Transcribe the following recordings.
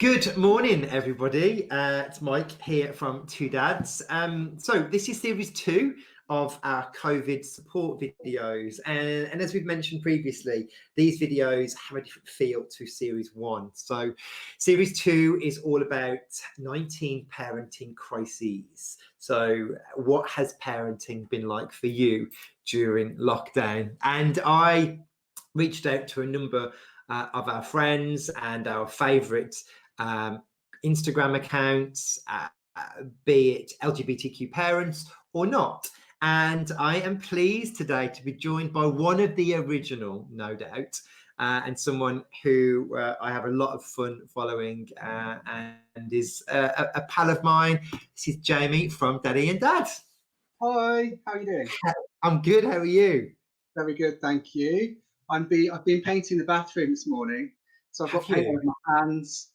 Good morning, everybody. It's Mike here from Two Dads. So this is series 2 of our COVID support videos. And as we've mentioned previously, these videos have a different feel to series 1. So series 2 is all about 19 parenting crises. So what has parenting been like for you during lockdown? And I reached out to a number of our friends and our favourite Instagram accounts, be it LGBTQ parents or not. And I am pleased today to be joined by one of the original, no doubt, and someone who I have a lot of fun following and is a pal of mine. This is Jamie from Daddy and Dad. Hi, how are you doing? I'm good. How are you? Very good, thank you. I've been painting the bathroom this morning, so I've got paint on my hands.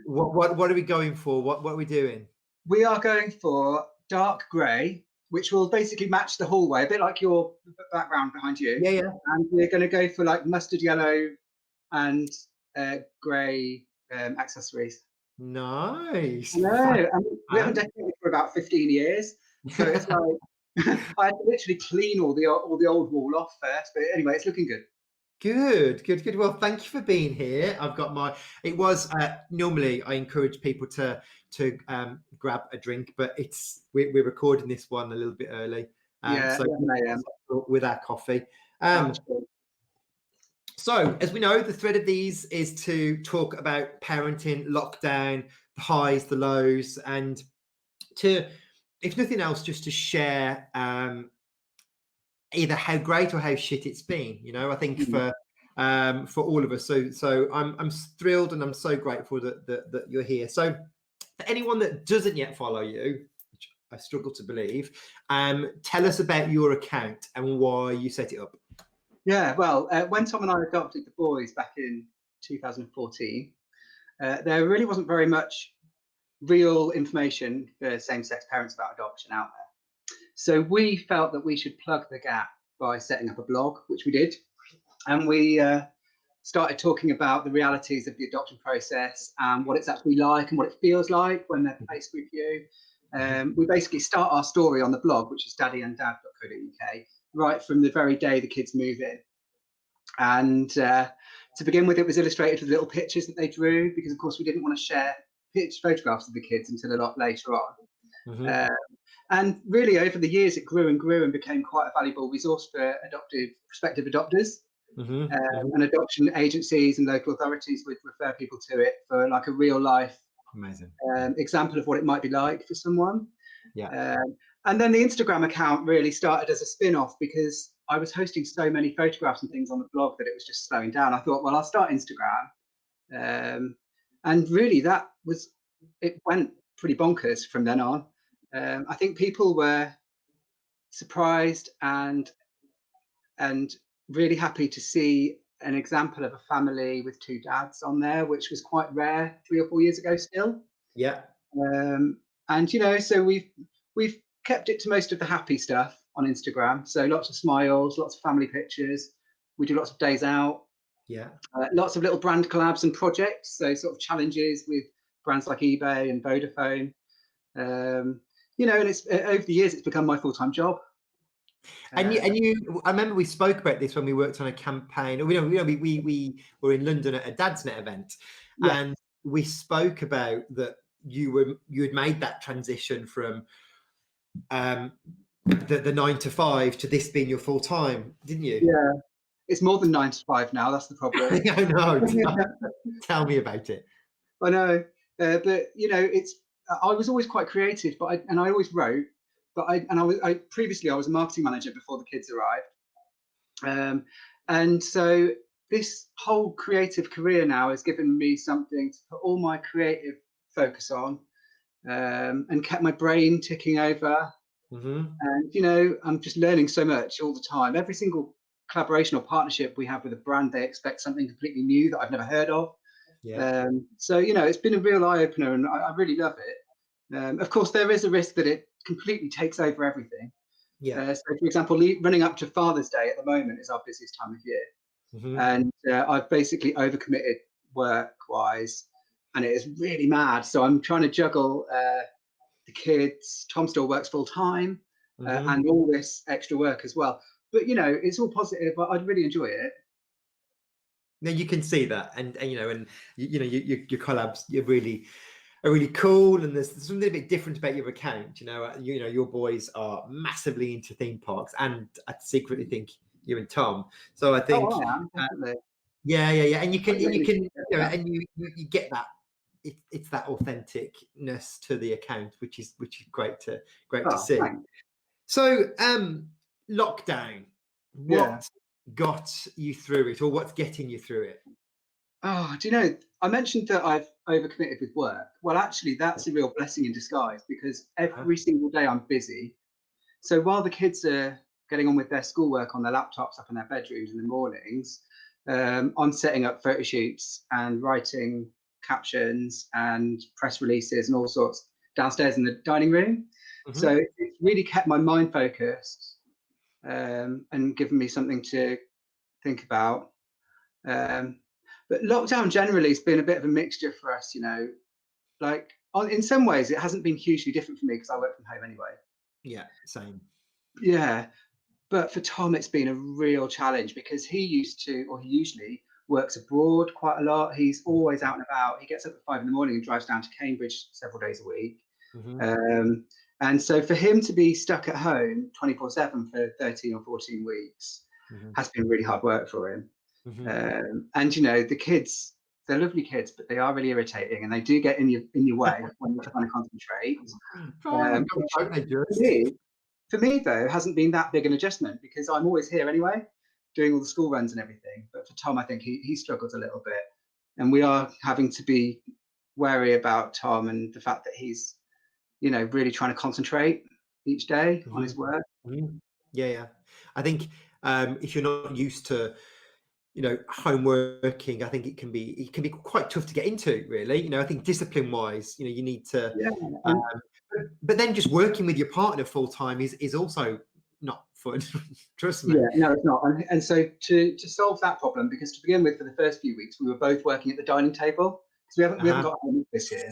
What are we going for? What are we doing? We are going for dark grey, which will basically match the hallway, a bit like your background behind you. Yeah. And we're going to go for like mustard yellow and grey accessories. Nice. No, and we haven't decorated for about 15 years, so it's like I had to literally clean all the old wall off first. But anyway, it's looking good. Good. Well, thank you for being here. I've got my. It was normally I encourage people to grab a drink, but we're recording this one a little bit early. Yeah, So 11 a.m. with our coffee. That's good. So, as we know, the thread of these is to talk about parenting, lockdown, the highs, the lows, and to, if nothing else, just to share either how great or how shit it's been. You know, I think for all of us. So I'm thrilled and I'm so grateful that you're here. So for anyone that doesn't yet follow you, which I struggle to believe, tell us about your account and why you set it up. Yeah, well, when Tom and I adopted the boys back in 2014, there really wasn't very much real information for same-sex parents about adoption out there. So we felt that we should plug the gap by setting up a blog, which we did. And we started talking about the realities of the adoption process and what it's actually like and what it feels like when they're placed with you. We basically start our story on the blog, which is daddyanddad.co.uk, right from the very day the kids move in. And to begin with, it was illustrated with little pictures that they drew, because of course we didn't want to share photographs of the kids until a lot later on. And really over the years it grew and grew and became quite a valuable resource for prospective adopters. And adoption agencies and local authorities would refer people to it for like a real life example of what it might be like for someone. And then the Instagram account really started as a spin-off, because I was hosting so many photographs and things on the blog that it was just slowing down. I thought, well, I'll start Instagram. And really it went pretty bonkers from then on. I think people were surprised and really happy to see an example of a family with 2 dads on there, which was quite rare 3 or 4 years ago still. And you know, so we've kept it to most of the happy stuff on Instagram. So lots of smiles, lots of family pictures. We do lots of days out. Lots of little brand collabs and projects. So sort of challenges with brands like eBay and Vodafone. You know, and it's over the years it's become my full-time job. And you, I remember we spoke about this when we worked on a campaign. We were in London at a Dadsnet event, and we spoke about that you had made that transition from the 9 to 5 to this being your full time, didn't you? Yeah, it's more than 9 to 5 now. That's the problem. I know. Tell me about it. I know, but you know, I was always quite creative, but I always wrote. But previously I was a marketing manager before the kids arrived, and so this whole creative career now has given me something to put all my creative focus on, and kept my brain ticking over. And you know, I'm just learning so much all the time. Every single collaboration or partnership we have with a brand, they expect something completely new that I've never heard of. So you know, it's been a real eye-opener, and I really love it. Of course, there is a risk that it completely takes over everything. So for example, running up to Father's Day at the moment is our busiest time of year. And I've basically overcommitted work-wise, and it is really mad. So I'm trying to juggle the kids. Tom still works full time, and all this extra work as well. But you know, it's all positive. I'd really enjoy it. Now you can see that, and you know, and you know, your collabs are really cool, and there's something a bit different about your account. You know, your boys are massively into theme parks, and I secretly think you and Tom. So I think, Oh, I am definitely. yeah, and you can, Yeah. and you get that. It's that authenticness to the account, which is great to Oh, see. thanks. So, lockdown, Yeah. what got you through it, or what's getting you through it? Oh, do you know, I mentioned that I've overcommitted with work. Well, actually, that's a real blessing in disguise because Huh? every single day I'm busy. So while the kids are getting on with their schoolwork on their laptops up in their bedrooms in the mornings, I'm setting up photo shoots and writing captions and press releases and all sorts downstairs in the dining room. So Mhm. it's really kept my mind focused, and given me something to think about. Um, but lockdown generally has been a bit of a mixture for us, you know. Like in some ways, it hasn't been hugely different for me because I work from home anyway. Yeah, same. Yeah, but for Tom, it's been a real challenge because he usually works abroad quite a lot. He's always out and about. He gets up at 5 in the morning and drives down to Cambridge several days a week. Mhm, Um, and so for him to be stuck at home 24/7 for 13 or 14 weeks mhm, has been really hard work for him. mhm. And you know, the kids, they're lovely kids, but they are really irritating and they do get in your way when you're trying to concentrate. Oh, God, Which don't they for just? me, for me though, hasn't been that big an adjustment because I'm always here anyway, doing all the school runs and everything. But for Tom, I think he struggles a little bit. And we are having to be wary about Tom and the fact that he's, you know, really trying to concentrate each day on his Mhm, work. mhm. Yeah. I think, if you're not used to, home working, I think it can be quite tough to get into, really. I think discipline-wise, you need to, Yeah. um, And but then just working with your partner full time is also not fun. Trust me. yeah, no, it's not. And so to solve that problem, because to begin with, for the first few weeks, we were both working at the dining table because we haven't Uh-huh. got a home office here,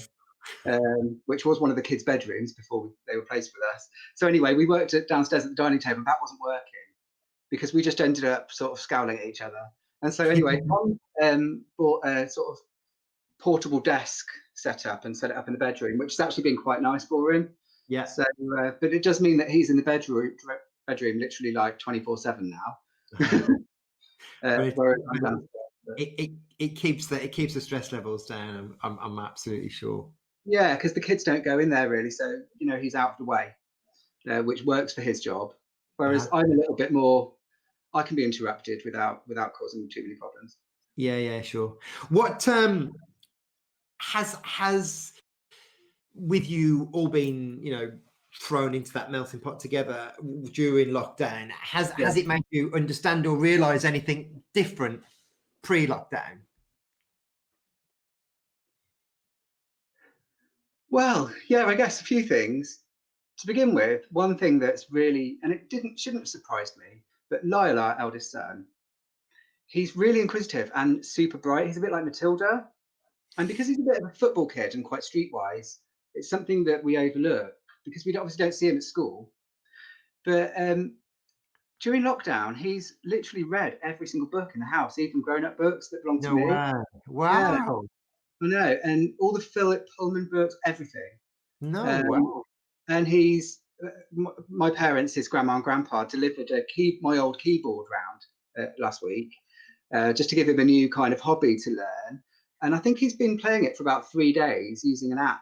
which was one of the kids' bedrooms before they were placed with us. So anyway, we worked downstairs at the dining table. And that wasn't working because we just ended up sort of scowling at each other. And so anyway, Tom bought a sort of portable desk set up and set it up in the bedroom, which has actually been quite nice for him. Yeah. So, but it does mean that he's in the bedroom literally like 24/7 now. Uh-huh. But Whereas I'm downstairs. But it keeps the stress levels down. I'm absolutely sure. yeah, because the kids don't go in there really, so you know he's out of the way, which works for his job. Whereas Uh-huh. I'm a little bit more. I can be interrupted without causing too many problems. Yeah, sure. What has with you all been, thrown into that melting pot together during lockdown, Yeah. has it made you understand or realize anything different pre-lockdown? Well, yeah, I guess a few things. To begin with, one thing that's really, and it shouldn't have surprised me, but Lyle, our eldest son, he's really inquisitive and super bright. He's a bit like Matilda. And because he's a bit of a football kid and quite streetwise, it's something that we overlook because we obviously don't see him at school. But during lockdown, he's literally read every single book in the house, even grown-up books that belong to No me. way. Yeah, Wow. I know, and all the Philip Pullman books, everything. No way. Um, and my parents, his grandma and grandpa, delivered my old keyboard round last week, just to give him a new kind of hobby to learn. And I think he's been playing it for about 3 days using an app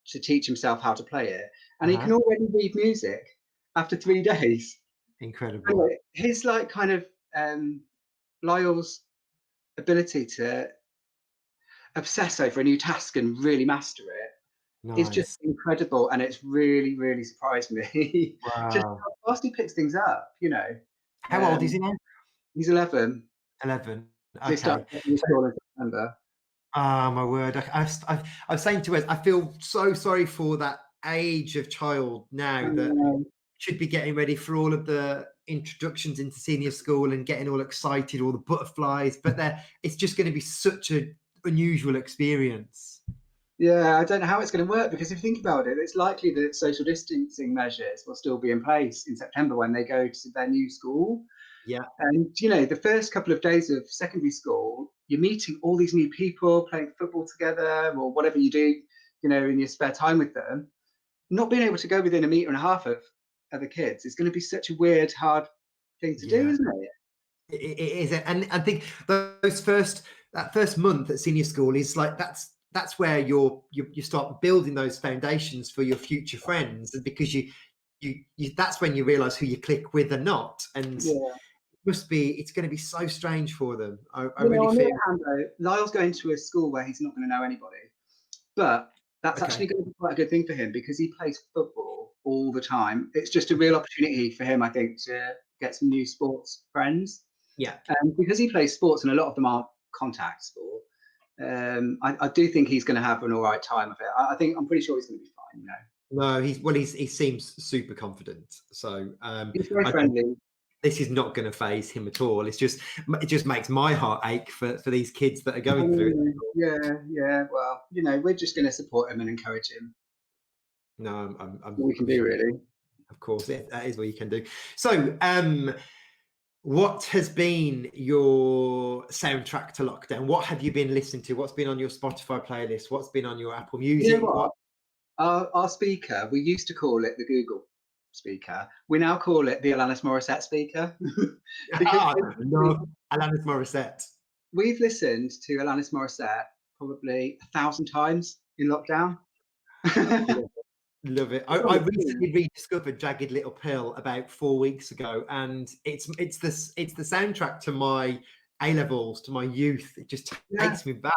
to teach himself how to play it. And he Uh-huh. can already read music after 3 days. Incredible. Anyway, his like kind of Lyle's ability to obsess over a new task and really master it is just Nice. incredible, and it's really, really surprised me just Wow. how fast he picks things up. You know, How old is um, he now? he's 11. 11. They start Okay. secondary school in September. Ah, my word. I was saying to us, I feel so sorry for that age of child now that Um, should be getting ready for all of the introductions into senior school and getting all excited, all the butterflies, but it's just going to be such an unusual experience. Yeah, I don't know how it's going to work, because if you think about it, it's likely that social distancing measures will still be in place in September when they go to their new school. Yeah, And, the first couple of days of secondary school, you're meeting all these new people, playing football together or whatever you do, in your spare time with them. Not being able to go within a metre and a half of other kids is going to be such a weird, hard thing to do, yeah. isn't it? It is, and I think that first month at senior school is like that's where you start building those foundations for your future friends, and because you that's when you realize who you click with and not, and Yeah. it's going to be so strange for them. I really On the feel. other hand, though, Lyle's going to a school where he's not going to know anybody. But that's Okay, actually going to be quite a good thing for him, because he plays football all the time. It's just a real opportunity for him, I think, to get some new sports friends. yeah. And because he plays sports and a lot of them are contact sport, I do think he's going to have an all right time of it. I'm pretty sure he's going to be fine. No, he seems super confident. So He's very I don't, friendly. this is not going to phase him at all. It just makes my heart ache for these kids that are going through it. Yeah, yeah. Well, we're just going to support him and encourage him. No, What we can I'm do, sure. really. Of course, that is what you can do. So, what has been your soundtrack to lockdown? What have you been listening to? What's been on your Spotify playlist? What's been on your Apple You know Music? what? Our speaker, we used to call it the Google speaker. We now call it the Alanis Morissette speaker. Because basically, No, Alanis Morissette. we've listened to Alanis Morissette probably 1,000 times in lockdown. Love it. It's I on repeat. recently rediscovered Jagged Little Pill about 4 weeks ago, and it's the soundtrack to my A levels, to my youth. It just Yeah, takes me back.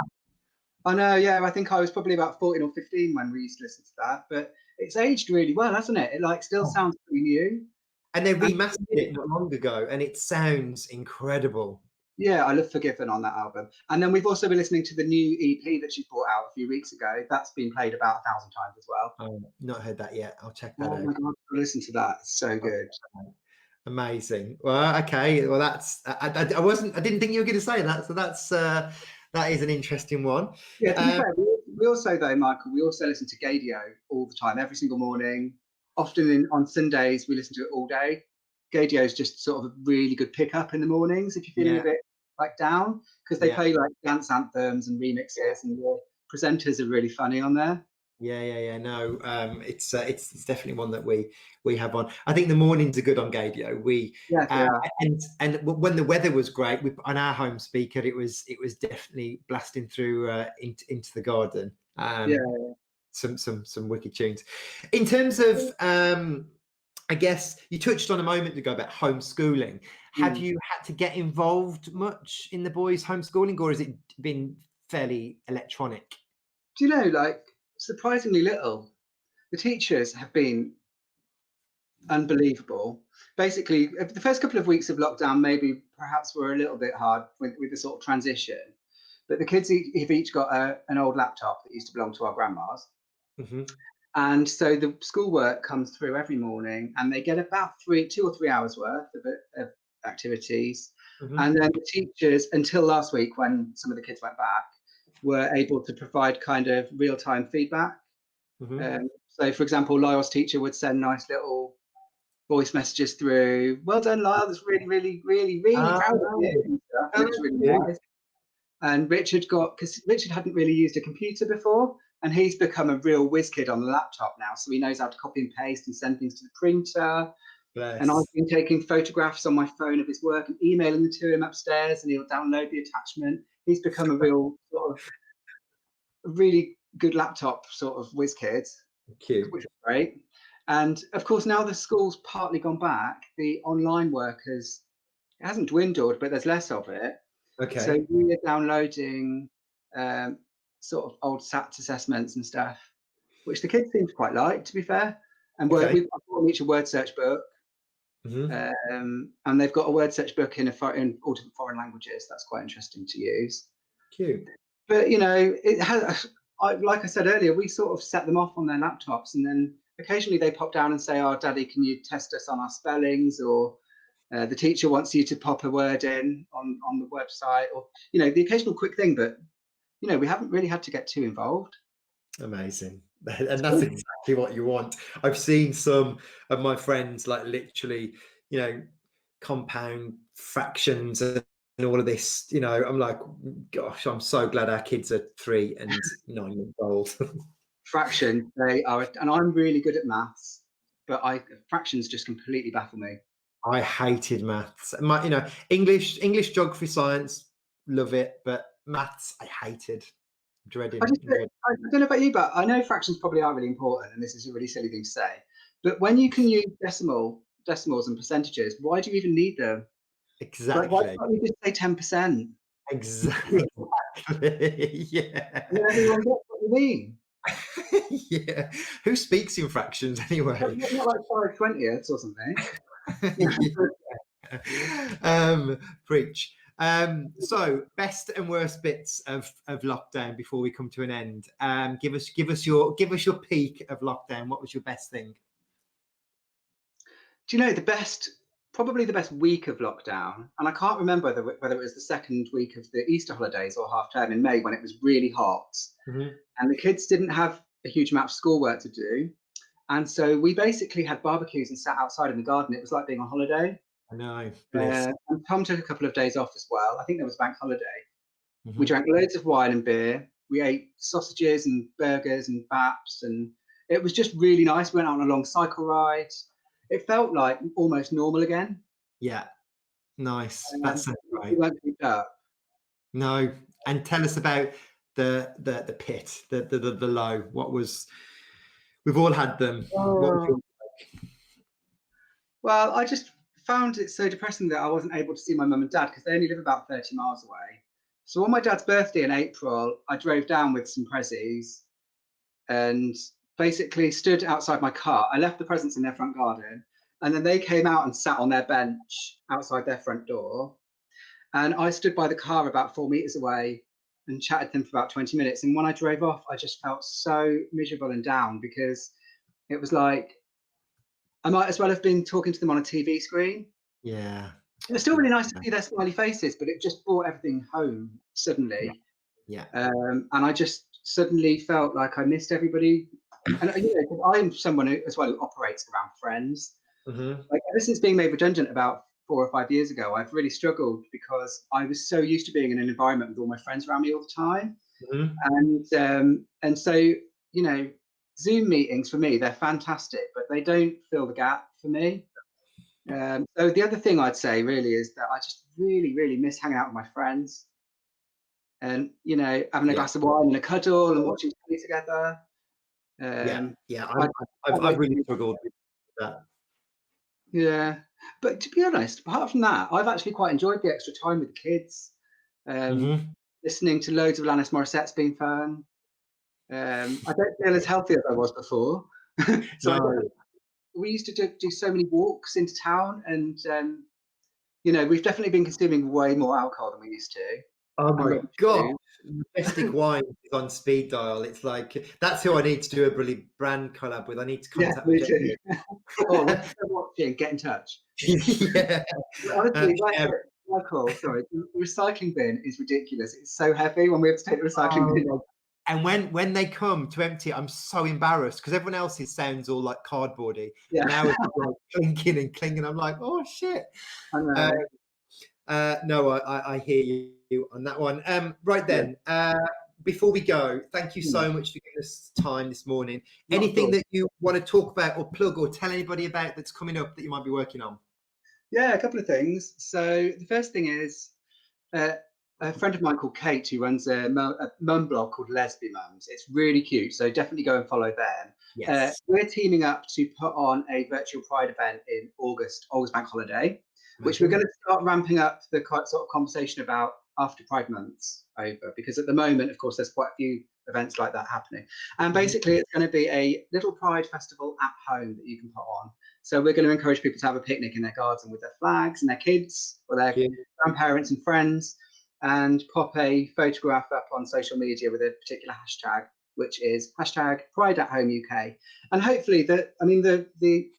I know. Yeah, I think I was probably about 14 or 15 when we used to listen to that. But it's aged really well, hasn't it? It still Oh. sounds pretty new. And they And remastered it not long ago, and it sounds incredible. yeah, I love Forgiven on that album. And then we've also been listening to the new EP that she brought out a few weeks ago. That's been played about 1,000 times as well. Not heard that yet. I'll check that Oh my out. God, listen to that. It's so I'll good. check that out. Amazing. Well, okay. Well, I didn't think you were going to say that. So that is an interesting one. Yeah, to be fair, we also, though, Michael, we also listen to Gadio all the time, every single morning. Often on Sundays, we listen to it all day. Gadio is just sort of a really good pickup in the mornings if you're feeling a Yeah. bit down, because they Yeah. play dance anthems and remixes, and the presenters are really funny on there. Yeah. No, it's definitely one that we have on. I think the mornings are good on Gadio. Yes, they are. And when the weather was great, on our home speaker, it was definitely blasting through into the garden. Yeah. Some wicked tunes. In terms of, I guess you touched on a moment ago about homeschooling. Have Mm. you had to get involved much in the boys' homeschooling, or has it been fairly electronic? Do you know, surprisingly little. The teachers have been unbelievable. Basically, the first couple of weeks of lockdown maybe perhaps were a little bit hard with the sort of transition. But the kids have each got an old laptop that used to belong to our grandmas. Hmm. And so the schoolwork comes through every morning, and they get about 2 or 3 hours worth of activities. Hmm. And then the teachers, until last week when some of the kids went back, were able to provide kind of real time feedback. Hmm. So, for example, Lyle's teacher would send nice little voice messages through. Well done, Lyle. That's really, really, really, really Oh, proud of you and stuff. And oh, it was really cute. nice. And because Richard hadn't really used a computer before, and he's become a real whiz kid on the laptop now. So he knows how to copy and paste and send things to the printer. And I've Bless. been taking photographs on my phone of his work and emailing them to him upstairs, and he'll download the attachment. He's become a real sort of really good laptop sort of whiz kid, Cute. which is great. And of course, now the school's partly gone back, the online work it hasn't dwindled, but there's less of it. So Okay. we are downloading sort of old SAT assessments and stuff, which the kids seem to quite like, to be fair. And Okay. we've got each a word search book, Hmm. and they've got a word search book in all different foreign languages. That's quite interesting to use. Cute. But it has. Like I said earlier, we sort of set them off on their laptops, and then occasionally they pop down and say, "Oh, Daddy, can you test us on our spellings?" Or the teacher wants you to pop a word in on the website, or the occasional quick thing. But we haven't really had to get too involved. Amazing. And that's exactly what you want. I've seen some of my friends like literally, compound fractions and all of this, I'm like, gosh, I'm so glad our kids are 3 and 9 months old. Fractions, they are, and I'm really good at maths, but fractions just completely baffle me. I hated maths. English, geography, science, love it, but maths I hated. I Dreading. just I don't know about you, but I know fractions probably are really important, and this is a really silly thing to say. But when you can use decimals and percentages, why do you even need them? Like, why Exactly. can't you just say 10%? Exactly. And then Yeah. everyone gets what you mean. Yeah. Who speaks in fractions anyway? Not like 5/20ths or something. Preach. So best and worst bits of lockdown before we come to an end. Give us your peak of lockdown. What was your best thing? Do you know probably the best week of lockdown, and I can't remember whether it was the second week of the Easter holidays or half term in May when it was really hot, Mhm. and the kids didn't have a huge amount of schoolwork to do. And so we basically had barbecues and sat outside in the garden. It was like being on holiday. I know, bliss. And Tom took a couple of days off as well. I think there was a bank holiday. We Mhm. drank loads of wine and beer. We ate sausages and burgers and baps, and it was just really nice. We went on a long cycle ride. It felt like almost normal again. Yeah, nice. That sounds We great. weren't cooped up. No, and tell us about the pit, the low. What was? We've all had them. What was Oh, your? well, I just found it so depressing that I wasn't able to see my mum and dad because they only live about 30 miles away. So on my dad's birthday in April, I drove down with some prezzies and basically stood outside my car. I left the presents in their front garden, and then they came out and sat on their bench outside their front door. And I stood by the car about 4 meters away and chatted to them for about 20 minutes. And when I drove off, I just felt so miserable and down because it was like I might as well have been talking to them on a TV screen. Yeah. It was still really nice to see their smiley faces, but it just brought everything home Yeah. suddenly. Yeah. And I just suddenly felt like I missed everybody. And I'm someone who, as well, who operates around friends. Mhm. Like ever since being made redundant about 4 or 5 years ago, I've really struggled because I was so used to being in an environment with all my friends around me all the time. Mhm. And so Zoom meetings for me, they're fantastic, but they don't fill the gap for me. So the other thing I'd say really is that I just really, really miss hanging out with my friends and having a Yeah. glass of wine and a cuddle and watching telly together. Yeah. Um, Yeah. I I've can't wait really to struggled with that. Yeah, but to be honest, apart from that, I've actually quite enjoyed the extra time with the kids. Um, Mhm. Listening to loads of Alanis Morissette's been fun. I don't feel as healthy as I was before, so No. we used to do so many walks into town, and we've definitely been consuming way more alcohol than we used to, Oh and my rubbish god. food. Majestic Wine is on speed dial. It's like that's who I need to do a brilliant brand collab with. I need to Yeah, contact me too. Majestic. Oh, when people are watching, get in touch. Yeah. But honestly, Yeah. Michael, sorry, the recycling bin is ridiculous. It's so heavy when we have to take the recycling Oh bin. my. And when they come to empty it, I'm so embarrassed because everyone else's sounds all like cardboardy, Yeah, and ours is like clinking and clinging. I'm like, oh shit. I Uh, know. no, I hear you on that one. Right Yeah, then, before we go, thank you hmm, so much for giving us time this morning. not at Anything all. that you want to talk about or plug or tell anybody about that's coming up that you might be working on? Yeah, a couple of things. So the first thing is uh, a friend of mine called Kate who runs a mum blog called Lesbian Mums. It's really cute, so definitely go and follow them. Yes. We're teaming up to put on a virtual Pride event in August Bank Holiday, which we're going Amazing. to start ramping up the sort of conversation about after Pride Month's over, because at the moment, of course, there's quite a few events like that happening. And Mhm. basically, it's going to be a little Pride festival at home that you can put on. So we're going to encourage people to have a picnic in their garden with their flags and their kids or their Cute. grandparents and friends, and pop a photograph up on social media with a particular hashtag, which is hashtag Pride at Home UK. And hopefully, the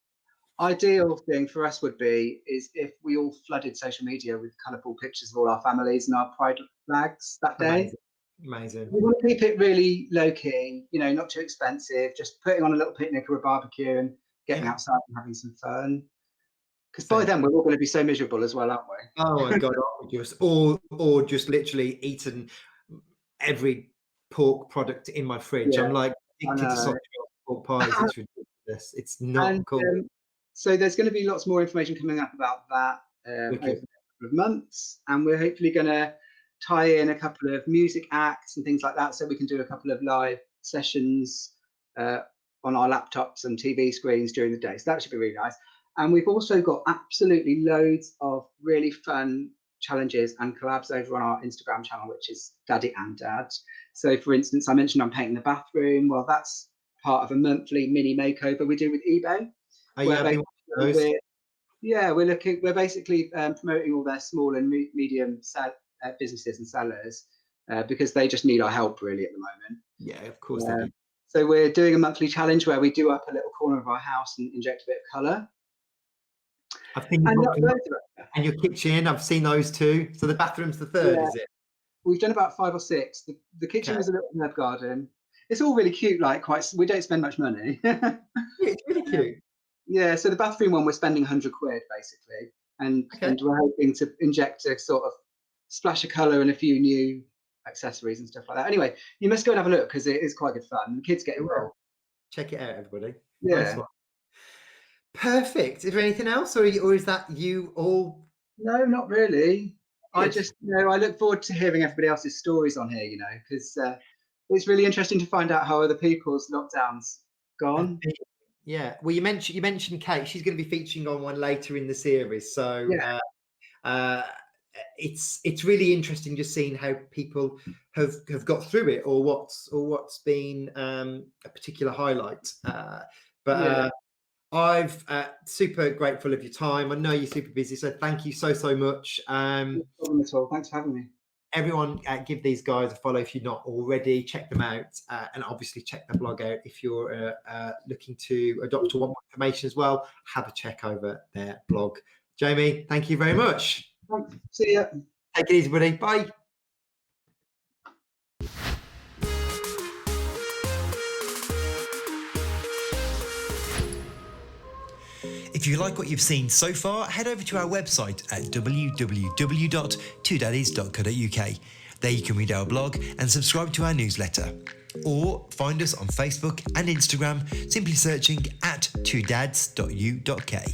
ideal thing for us would be is if we all flooded social media with colourful pictures of all our families and our Pride flags that day. Amazing. Amazing. We want to keep it really low key, you know, not too expensive, just putting on a little picnic or a barbecue and getting Yeah. outside and having some fun. Because by Same. then we're all going to be so miserable as well, aren't we? Oh my God, or just literally eaten every pork product in my fridge. Yeah, I'm like I addicted to know. soft pork pies. It's ridiculous. It's not And cool. so there's going to be lots more information coming up about that over the Wicked. next couple of months, and we're hopefully going to tie in a couple of music acts and things like that, so we can do a couple of live sessions uh, on our laptops and TV screens during the day. So that should be really nice. And we've also got absolutely loads of really fun challenges and collabs over on our Instagram channel, which is Daddy and Dad. So, for instance, I mentioned I'm painting the bathroom. Well, that's part of a monthly mini makeover we do with eBay, Oh yeah, where I've been watching those. we're basically promoting all their small and medium businesses and sellers because they just need our help really at the moment. Yeah, of course they do. So we're doing a monthly challenge where we do up a little corner of our house and inject a bit of colour. I've seen And and your kitchen. I've seen those too. So the bathroom's the third, yeah, is it? we've done about 5 or 6. The kitchen Okay. was a little herb garden. It's all really cute, like we don't spend much money. Yeah, it's really cute. Yeah, so the bathroom one we're spending 100 quid basically, and Okay. we're hoping to inject a sort of splash of colour and a few new accessories and stuff like that. Anyway, you must go and have a look because it is quite good fun. The kids get involved. Check it out, everybody. Nice Yeah. one. Perfect. Is there anything else, or is that you all? No, not really. I Good. just, I look forward to hearing everybody else's stories on here, because it's really interesting to find out how other people's lockdowns gone. Yeah. Well, you mentioned Kate. She's going to be featuring on one later in the series. So Yeah. it's really interesting just seeing how people have got through it, or what's been a particular highlight. But I've super grateful of your time. I know you're super busy, so thank you so much. No problem at all. Thanks for having me. Everyone, give these guys a follow if you're not already. Check them out, and obviously check the blog out if you're looking to adopt or want more information as well. Have a check over their blog. Jamie, thank you very much. Thanks. See ya. Take it easy, buddy. Bye. If you like what you've seen so far, head over to our website at www.twodaddies.co.uk. There you can read our blog and subscribe to our newsletter. Or find us on Facebook and Instagram, simply searching at twodads.u.k.